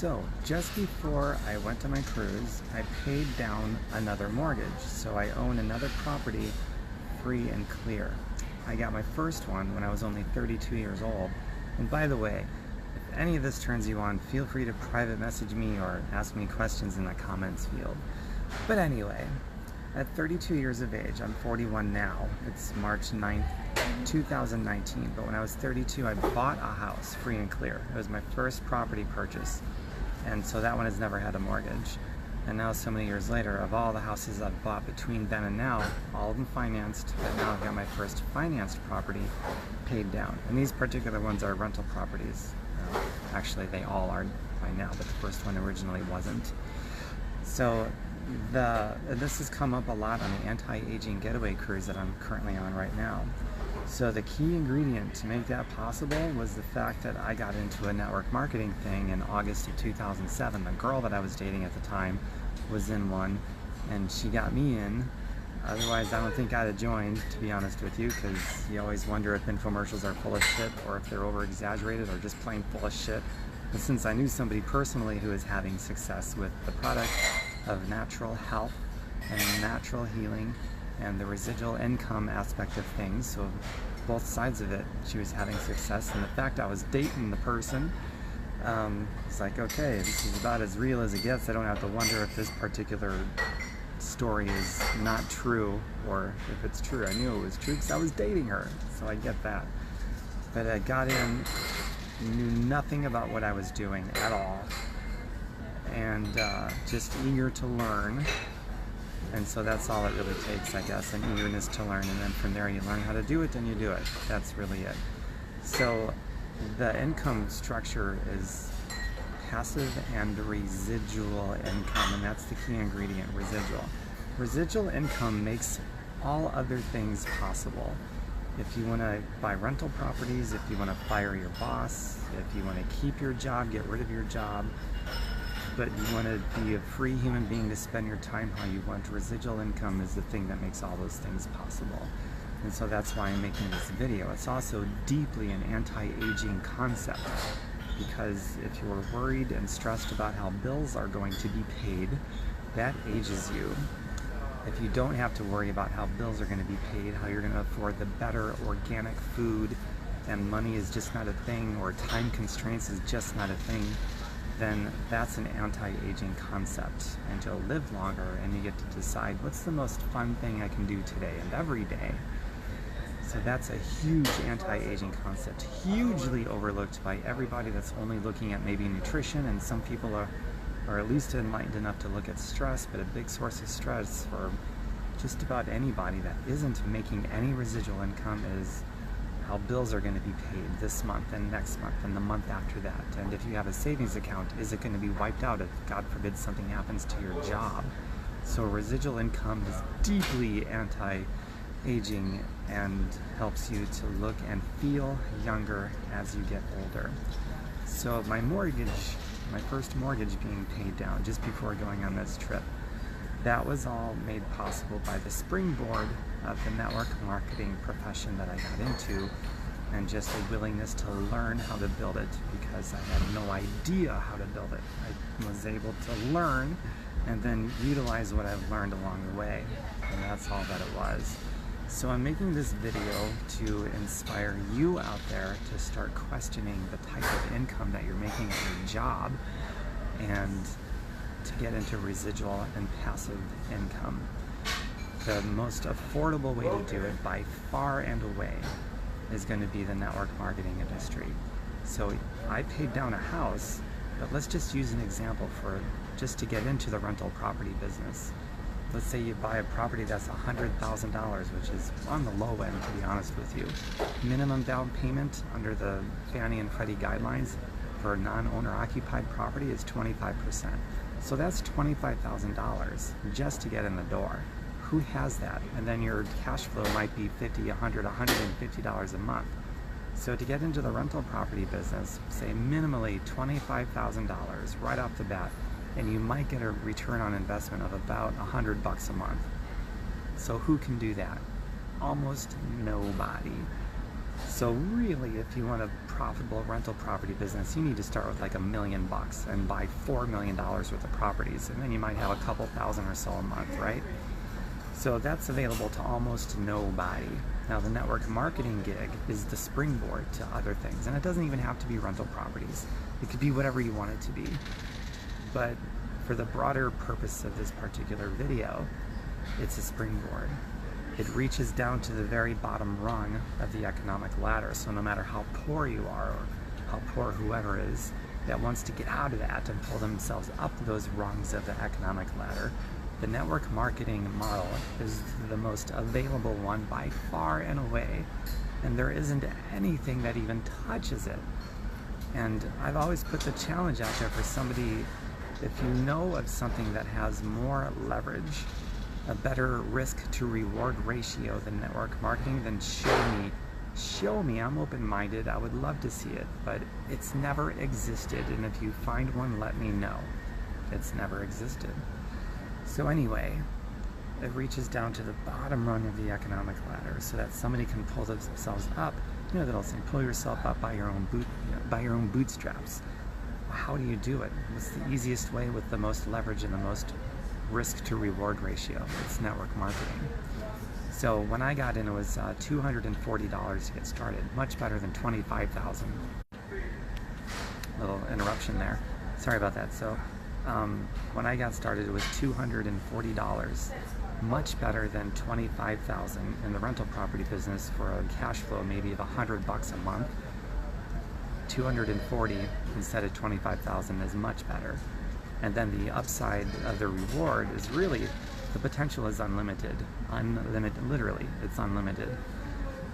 So, just before I went to my cruise, I paid down another mortgage. So I own another property free and clear. I got my first one when I was only 32 years old. And by the way, if any of this turns you on, feel free to private message me or ask me questions in the comments field. But anyway, at 32 years of age, I'm 41 now. It's March 9th, 2019. But when I was 32, I bought a house free and clear. It was my first property purchase. And so that one has never had a mortgage. And now, so many years later, of all the houses I've bought between then and now, all of them financed, but now I've got my first financed property paid down. And these particular ones are rental properties. Actually, they all are by now, but the first one originally wasn't. So this has come up a lot on the anti-aging getaway cruise that I'm currently on right now. So the key ingredient to make that possible was the fact that I got into a network marketing thing in August of 2007. The girl that I was dating at the time was in one, and she got me in. Otherwise, I don't think I'd have joined, to be honest with you, because you always wonder if infomercials are full of shit or if they're over-exaggerated or just plain full of shit. But since I knew somebody personally who was having success with the product of natural health and natural healing and the residual income aspect of things, so both sides of it, she was having success. And the fact I was dating the person, it's like, okay, this is about as real as it gets. I don't have to wonder if this particular story is not true or if it's true. I knew it was true because I was dating her, so I get that. But I got in, knew nothing about what I was doing at all, and just eager to learn. And so that's all it really takes, I guess, an eagerness to learn. And then from there you learn how to do it, and you do it. That's really it. So the income structure is passive and residual income, and that's the key ingredient, residual. Residual income makes all other things possible. If you want to buy rental properties, if you want to fire your boss, if you want to keep your job, get rid of your job, but you want to be a free human being to spend your time how you want, residual income is the thing that makes all those things possible. And so that's why I'm making this video. It's also deeply an anti-aging concept, because if you're worried and stressed about how bills are going to be paid, that ages you. If you don't have to worry about how bills are going to be paid, how you're going to afford the better organic food, and money is just not a thing, or time constraints is just not a thing, then that's an anti-aging concept, and you'll live longer, and you get to decide what's the most fun thing I can do today and every day. So that's a huge anti-aging concept, hugely overlooked by everybody that's only looking at maybe nutrition, and some people are at least enlightened enough to look at stress. But a big source of stress for just about anybody that isn't making any residual income is how bills are going to be paid this month and next month and the month after that. And if you have a savings account, is it going to be wiped out if, God forbid, something happens to your job? So residual income is deeply anti-aging and helps you to look and feel younger as you get older. So my first mortgage being paid down just before going on this trip, that was all made possible by the springboard of the network marketing profession that I got into, and just a willingness to learn how to build it, because I had no idea how to build it. I was able to learn and then utilize what I've learned along the way, and that's all that it was. So I'm making this video to inspire you out there to start questioning the type of income that you're making at your job, and to get into residual and passive income. The most affordable way to do it by far and away is going to be the network marketing industry. So I paid down a house, but let's just use an example just to get into the rental property business. Let's say you buy a property that's $100,000, which is on the low end, to be honest with you. Minimum down payment under the Fannie and Freddie guidelines for non-owner occupied property is 25%. So that's $25,000 just to get in the door. Who has that? And then your cash flow might be $50, $100, $150 a month. So to get into the rental property business, say minimally $25,000 right off the bat, and you might get a return on investment of about $100 a month. So who can do that? Almost nobody. So really, if you want to profitable rental property business, you need to start with like $1 million and buy $4 million worth of properties, and then you might have a couple thousand or so a month, right? So that's available to almost nobody. Now the network marketing gig is the springboard to other things, and it doesn't even have to be rental properties. It could be whatever you want it to be. But for the broader purpose of this particular video, it's a springboard. It reaches down to the very bottom rung of the economic ladder. So no matter how poor you are, or how poor whoever is that wants to get out of that and pull themselves up those rungs of the economic ladder, the network marketing model is the most available one by far and away. And there isn't anything that even touches it. And I've always put the challenge out there for somebody, if you know of something that has more leverage, a better risk to reward ratio than network marketing, then show me. I'm open-minded. I would love to see it, but it's never existed. And if you find one, let me know. It's never existed. So anyway, it reaches down to the bottom rung of the economic ladder so that somebody can pull themselves up. You know, that'll say, pull yourself up by your own bootstraps. How do you do it? What's the easiest way with the most leverage and the most risk to reward ratio? It's network marketing. So when I got in, it was $240 to get started, much better than $25,000. Little interruption there. Sorry about that. So when I got started, it was $240, much better than $25,000 in the rental property business for a cash flow maybe of $100 a month. 240 instead of 25,000 is much better. And then the upside of the reward is really, the potential is unlimited. Unlimited, literally, it's unlimited.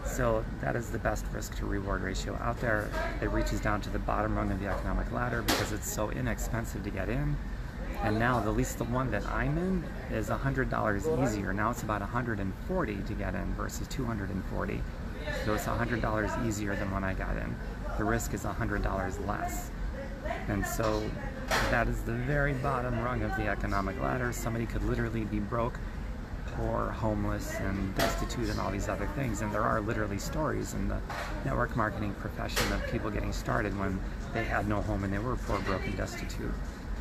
So that is the best risk to reward ratio out there. It reaches down to the bottom rung of the economic ladder because it's so inexpensive to get in. And now at least the one that I'm in is $100 easier. Now it's about $140 to get in versus $240. So it's $100 easier than when I got in. The risk is $100 less. And so that is the very bottom rung of the economic ladder. Somebody could literally be broke, poor, homeless, and destitute, and all these other things. And there are literally stories in the network marketing profession of people getting started when they had no home and they were poor, broke, and destitute,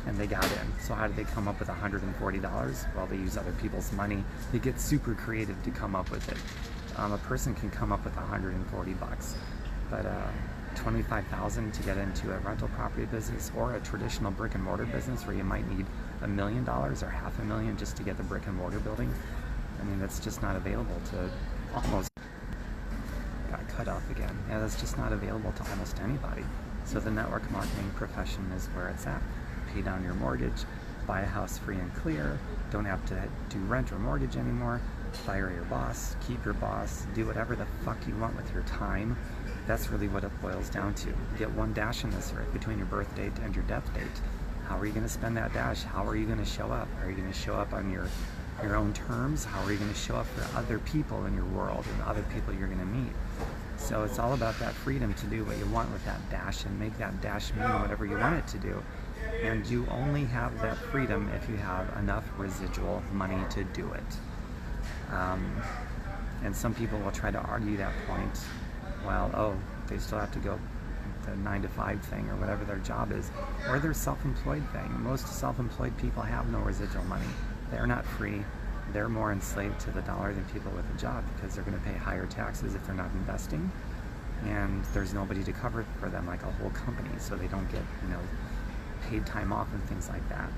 and they got in. So how did they come up with $140? Well, they use other people's money. They get super creative to come up with it. A person can come up with $140, but $25,000 to get into a rental property business or a traditional brick and mortar business where you might need $1 million or $500,000 just to get the brick and mortar building. I mean, that's just not available to almost, got cut off again. Yeah, that's just not available to almost anybody. So the network marketing profession is where it's at. Pay down your mortgage, buy a house free and clear, don't have to do rent or mortgage anymore, fire your boss, keep your boss, do whatever the fuck you want with your time. That's really what it boils down to. Get one dash in this earth between your birth date and your death date. How are you going to spend that dash? How are you going to show up? Are you going to show up on your own terms? How are you going to show up for other people in your world and other people you're going to meet? So it's all about that freedom to do what you want with that dash and make that dash mean whatever you want it to do. And you only have that freedom if you have enough residual money to do it. And some people will try to argue that point. Well, oh, they still have to go the 9-to-5 thing or whatever their job is, or their self-employed thing. Most self-employed people have no residual money. They're not free. They're more enslaved to the dollar than people with a job because they're going to pay higher taxes if they're not investing, and there's nobody to cover for them like a whole company, so they don't get, paid time off and things like that.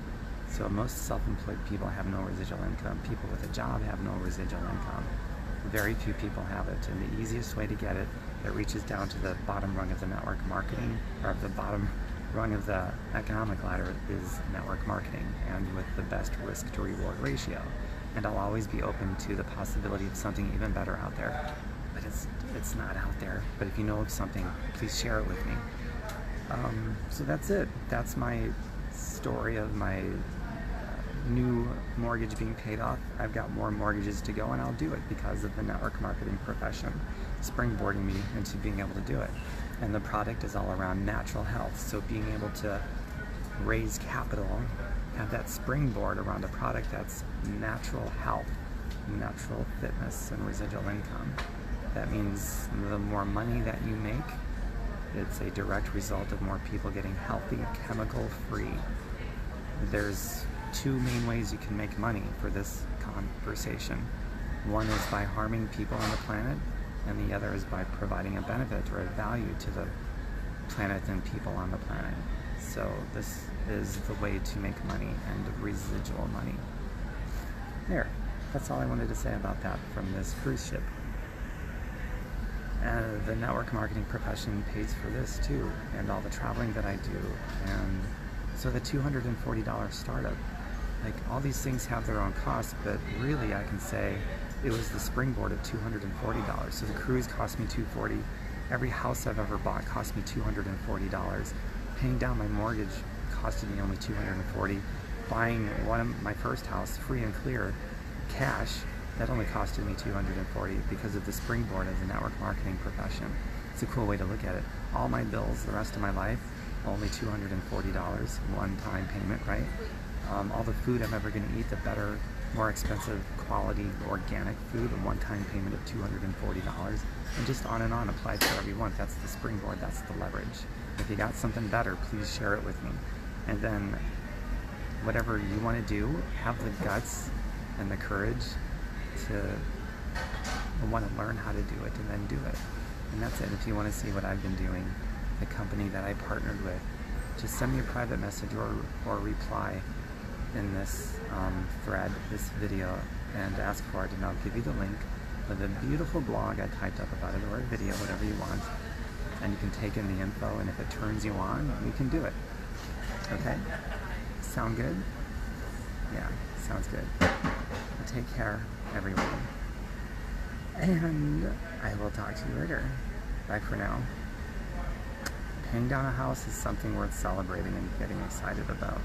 So most self-employed people have no residual income. People with a job have no residual income. Very few people have it, and the easiest way to get it, that reaches down to the bottom rung of the network marketing, or the bottom rung of the economic ladder, is network marketing, and with the best risk to reward ratio. And I'll always be open to the possibility of something even better out there, but it's not out there. But if you know of something, please share it with me. So that's it. That's my story of my new mortgage being paid off. I've got more mortgages to go, and I'll do it because of the network marketing profession springboarding me into being able to do it. And the product is all around natural health, so being able to raise capital, have that springboard around a product that's natural health, natural fitness, and residual income. That means the more money that you make, It's a direct result of more people getting healthy, chemical-free. There's two main ways you can make money for this conversation. One is by harming people on the planet, and the other is by providing a benefit or a value to the planet and people on the planet. So this is the way to make money and residual money. There, that's all I wanted to say about that from this cruise ship. The network marketing profession pays for this too, and all the traveling that I do. And so the $240 startup, like all these things have their own costs, but really I can say it was the springboard of $240. So the cruise cost me $240. Every house I've ever bought cost me $240. Paying down my mortgage costed me only $240. Buying one of my first house free and clear, cash, that only costed me $240 because of the springboard of the network marketing profession. It's a cool way to look at it. All my bills the rest of my life, only $240, one-time payment, right? All the food I'm ever going to eat, the better, more expensive quality organic food, a one-time payment of $240, and just on and on, applied to whatever you want. That's the springboard, that's the leverage. If you got something better, please share it with me. And then whatever you want to do, have the guts and the courage to want to learn how to do it and then do it. And that's it. If you want to see what I've been doing, the company that I partnered with, just send me a private message or reply in this thread, this video, and ask for it, and I'll give you the link with a beautiful blog I typed up about it, or a video, whatever you want, and you can take in the info, and if it turns you on, you can do it. Okay? Sound good? Yeah, sounds good. Well, take care, everyone. And I will talk to you later. Bye for now. Paying down a house is something worth celebrating and getting excited about,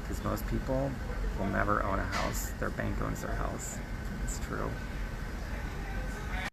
because most people will never own a house. Their bank owns their house. It's true.